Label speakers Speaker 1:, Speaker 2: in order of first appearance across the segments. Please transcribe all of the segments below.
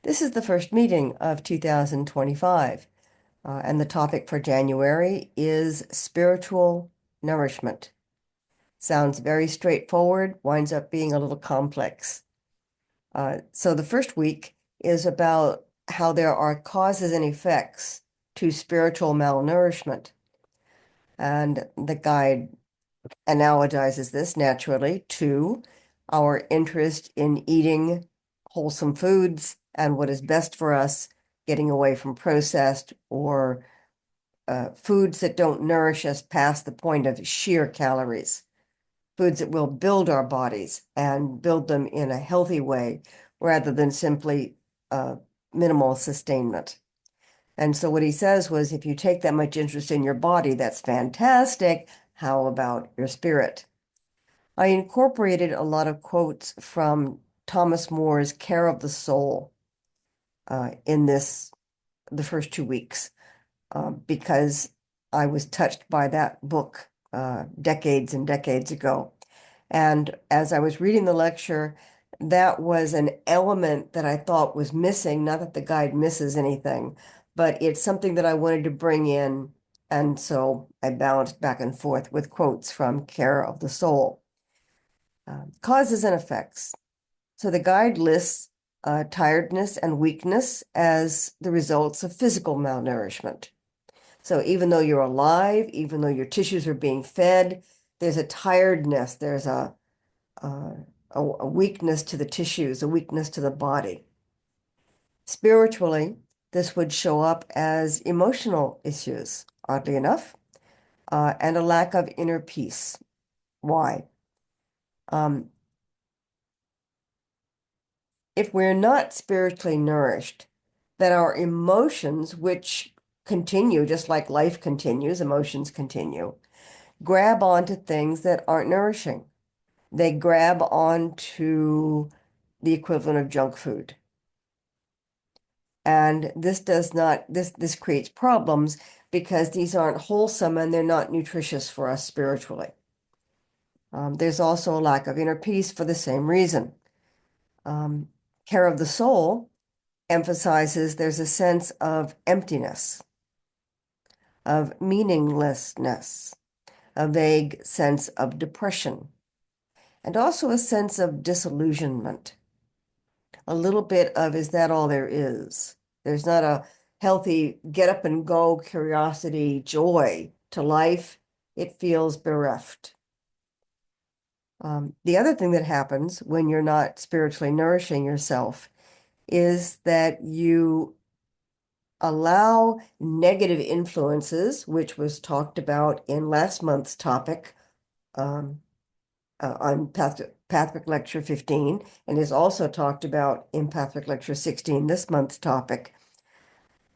Speaker 1: This is the first meeting of 2025, and the topic for January is spiritual nourishment. Sounds very straightforward, winds up being a little complex. So the first week is about how there are causes and effects to spiritual malnourishment. And the guide analogizes this naturally to our interest in eating wholesome foods and what is best for us, getting away from processed or foods that don't nourish us past the point of sheer calories, foods that will build our bodies and build them in a healthy way rather than simply minimal sustainment. And so what he says was, if you take that much interest in your body, that's fantastic. How about your spirit? I incorporated a lot of quotes from Thomas More's Care of the Soul in the first 2 weeks because I was touched by that book decades and decades ago. And as I was reading the lecture, that was an element that I thought was missing. Not that the guide misses anything, but it's something that I wanted to bring in. And so I balanced back and forth with quotes from Care of the Soul. Causes and effects. So the guide lists tiredness and weakness as the results of physical malnourishment. So even though you're alive, even though your tissues are being fed, there's a tiredness, there's a weakness to the tissues, a weakness to the body. Spiritually, this would show up as emotional issues, oddly enough, and a lack of inner peace. Why? Um, if we're not spiritually nourished, then our emotions, which continue just like life continues, emotions continue, grab onto things that aren't nourishing. They grab onto the equivalent of junk food. And this creates problems because these aren't wholesome and they're not nutritious for us spiritually. There's also a lack of inner peace for the same reason. Care of the soul emphasizes there's a sense of emptiness, of meaninglessness, a vague sense of depression, and also a sense of disillusionment. A little bit of, is that all there is? There's not a healthy get up and go curiosity, joy to life. It feels bereft. The other thing that happens when you're not spiritually nourishing yourself is that you allow negative influences, which was talked about in last month's topic um, on Pathwick Lecture 15, and is also talked about in Pathwick Lecture 16, this month's topic,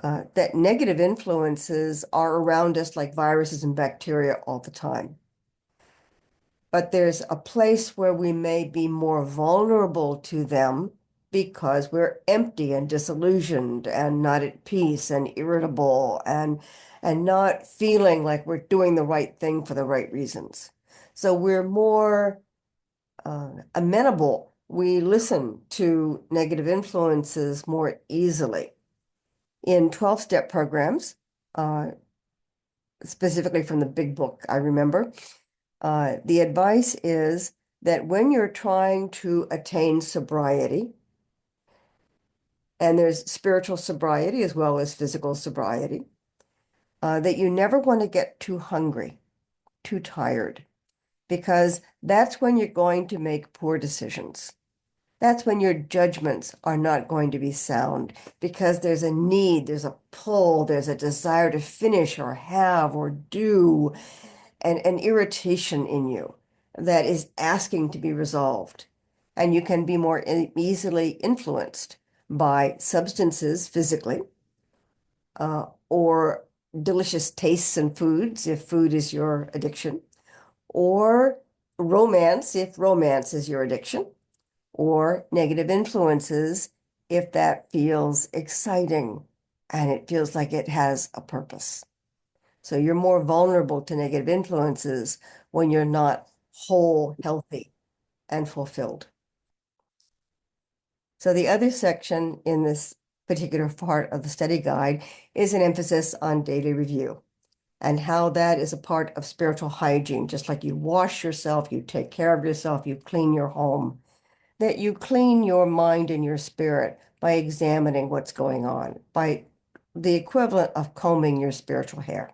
Speaker 1: that negative influences are around us like viruses and bacteria all the time. But there's a place where we may be more vulnerable to them because we're empty and disillusioned and not at peace and irritable and not feeling like we're doing the right thing for the right reasons. So we're more amenable. We listen to negative influences more easily. In 12-step programs, specifically from the big book, I remember, the advice is that when you're trying to attain sobriety, and there's spiritual sobriety as well as physical sobriety, that you never want to get too hungry, too tired, because that's when you're going to make poor decisions. That's when your judgments are not going to be sound because there's a need, there's a pull, there's a desire to finish or have or do, and an irritation in you that is asking to be resolved. And you can be more easily influenced by substances physically, or delicious tastes and foods if food is your addiction, or romance if romance is your addiction, or negative influences if that feels exciting and it feels like it has a purpose. So you're more vulnerable to negative influences when you're not whole, healthy, and fulfilled. So the other section in this particular part of the study guide is an emphasis on daily review and how that is a part of spiritual hygiene. Just like you wash yourself, you take care of yourself, you clean your home, that you clean your mind and your spirit by examining what's going on, by the equivalent of combing your spiritual hair.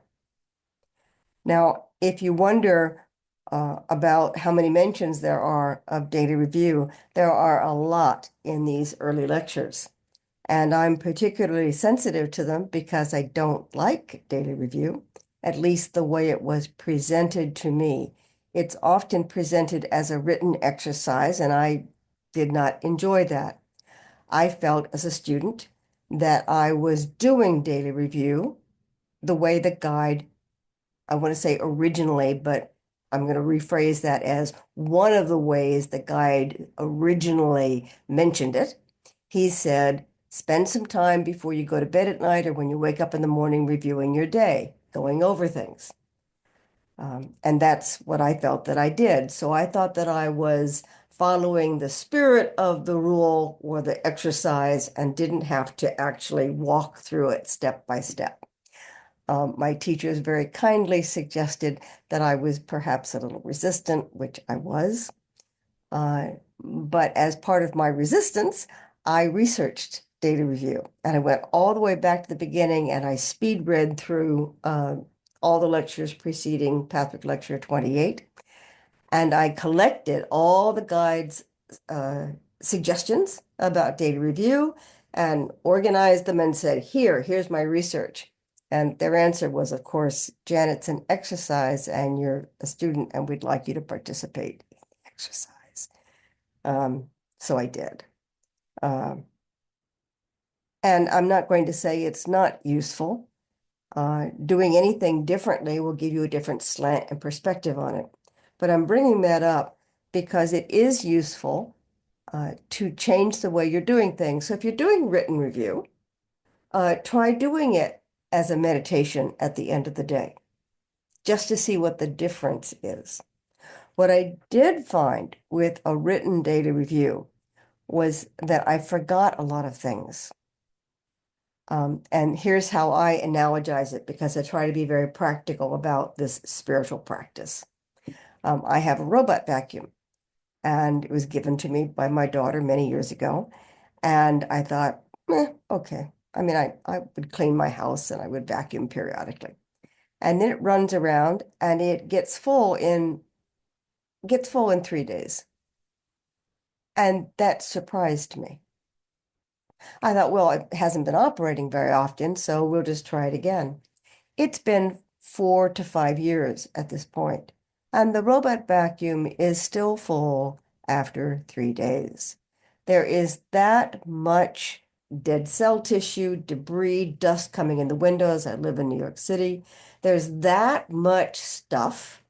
Speaker 1: Now, if you wonder about how many mentions there are of daily review, there are a lot in these early lectures. And I'm particularly sensitive to them because I don't like daily review, at least the way it was presented to me. It's often presented as a written exercise, and I did not enjoy that. I felt as a student that I was doing daily review the way the guide, I want to say originally, but I'm going to rephrase that as one of the ways the guide originally mentioned it. He said, spend some time before you go to bed at night or when you wake up in the morning reviewing your day, going over things. And that's what I felt that I did. So I thought that I was following the spirit of the rule or the exercise and didn't have to actually walk through it step by step. My teachers very kindly suggested that I was perhaps a little resistant, which I was. But as part of my resistance, I researched data review and I went all the way back to the beginning and I speed read through all the lectures preceding Patrick Lecture 28. And I collected all the guides' suggestions about data review and organized them and said, here's my research. And their answer was, of course, Janet's an exercise and you're a student and we'd like you to participate in the exercise. So I did. And I'm not going to say it's not useful. Doing anything differently will give you a different slant and perspective on it. But I'm bringing that up because it is useful to change the way you're doing things. So if you're doing written review, try doing it as a meditation at the end of the day, just to see what the difference is. What I did find with a written data review was that I forgot a lot of things. And here's how I analogize it because I try to be very practical about this spiritual practice. I have a robot vacuum and it was given to me by my daughter many years ago. And I thought, okay. I mean, I would clean my house and I would vacuum periodically. And then it runs around and it gets full in 3 days. And that surprised me. I thought, well, it hasn't been operating very often, so we'll just try it again. It's been 4 to 5 years at this point, and the robot vacuum is still full after 3 days. There is that much dead cell tissue, debris, dust coming in the windows. I live in New York City. There's that much stuff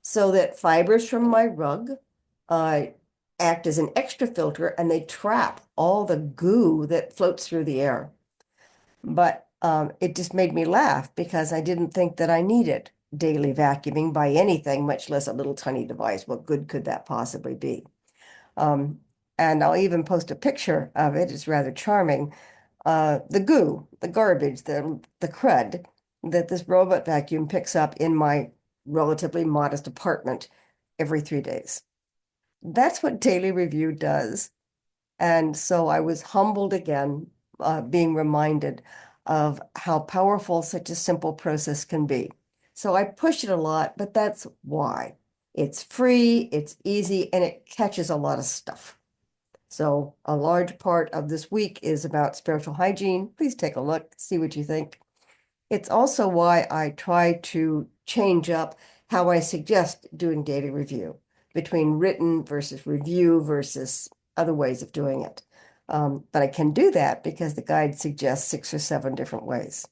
Speaker 1: so that fibers from my rug act as an extra filter and they trap all the goo that floats through the air. But it just made me laugh because I didn't think that I needed daily vacuuming by anything, much less a little tiny device. What good could that possibly be? And I'll even post a picture of it. It's rather charming. The goo, the garbage, the crud that this robot vacuum picks up in my relatively modest apartment every 3 days. That's what daily review does. And so I was humbled again, being reminded of how powerful such a simple process can be. So I push it a lot, but that's why. It's free, it's easy, and it catches a lot of stuff. So a large part of this week is about spiritual hygiene. Please take a look, see what you think. It's also why I try to change up how I suggest doing data review between written versus review versus other ways of doing it. But I can do that because the guide suggests 6 or 7 different ways.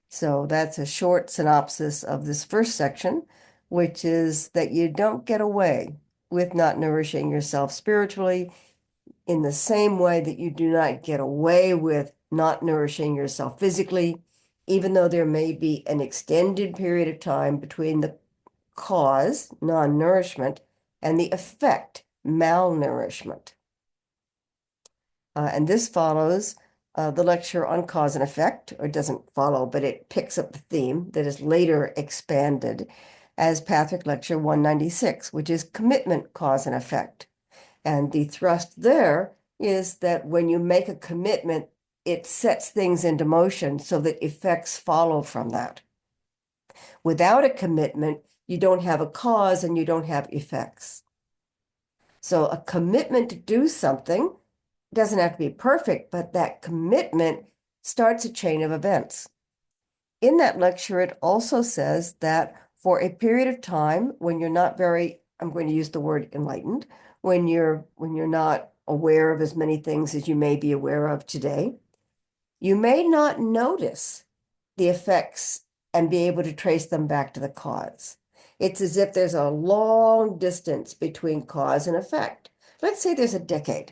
Speaker 1: So that's a short synopsis of this first section, which is that you don't get away with not nourishing yourself spiritually in the same way that you do not get away with not nourishing yourself physically, even though there may be an extended period of time between the cause, non-nourishment, and the effect, malnourishment. And this follows the lecture on cause and effect, or it doesn't follow, but it picks up the theme that is later expanded as Patrick Lecture 196, which is commitment, cause, and effect. And the thrust there is that when you make a commitment, it sets things into motion so that effects follow from that. Without a commitment, you don't have a cause and you don't have effects. So a commitment to do something doesn't have to be perfect, but that commitment starts a chain of events. In that lecture, it also says that for a period of time when you're not very, I'm going to use the word enlightened, when you're not aware of as many things as you may be aware of today, you may not notice the effects and be able to trace them back to the cause. It's as if there's a long distance between cause and effect. Let's say there's a decade.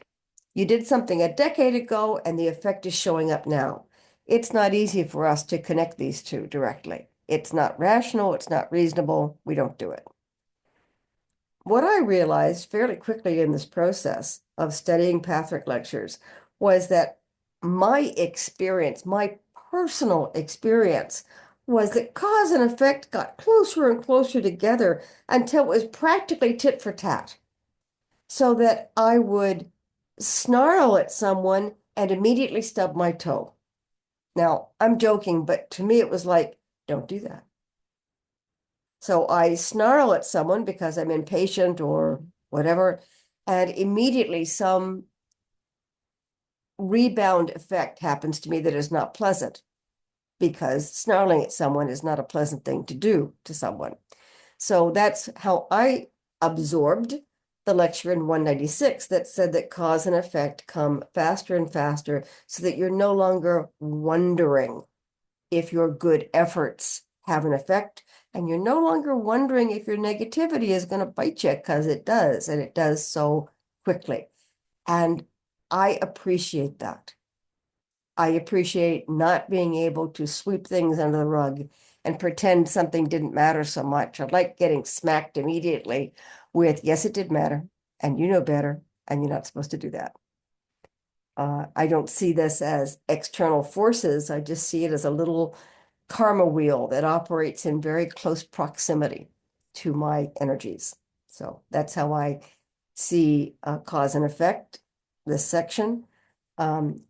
Speaker 1: You did something a decade ago and the effect is showing up now. It's not easy for us to connect these two directly. It's not rational, it's not reasonable, we don't do it. What I realized fairly quickly in this process of studying Patrick lectures was that my experience, my personal experience, was that cause and effect got closer and closer together until it was practically tit for tat. So that I would snarl at someone and immediately stub my toe. Now, I'm joking, but to me it was like, don't do that. So I snarl at someone because I'm impatient or whatever, and immediately some rebound effect happens to me that is not pleasant, because snarling at someone is not a pleasant thing to do to someone. So that's how I absorbed the lecture in 196 that said that cause and effect come faster and faster so that you're no longer wondering if your good efforts have an effect, and you're no longer wondering if your negativity is going to bite you, because it does, and it does so quickly. And I appreciate that. I appreciate not being able to sweep things under the rug and pretend something didn't matter so much. I like getting smacked immediately with, yes, it did matter, and you know better, and you're not supposed to do that. I don't see this as external forces. I just see it as a little karma wheel that operates in very close proximity to my energies. So that's how I see cause and effect, this section.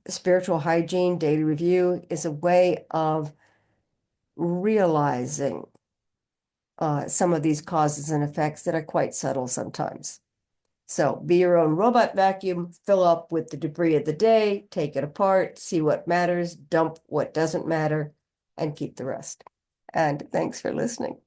Speaker 1: Spiritual hygiene, daily review is a way of realizing some of these causes and effects that are quite subtle sometimes. So be your own robot vacuum, fill up with the debris of the day, take it apart, see what matters, dump what doesn't matter, and keep the rest. And thanks for listening.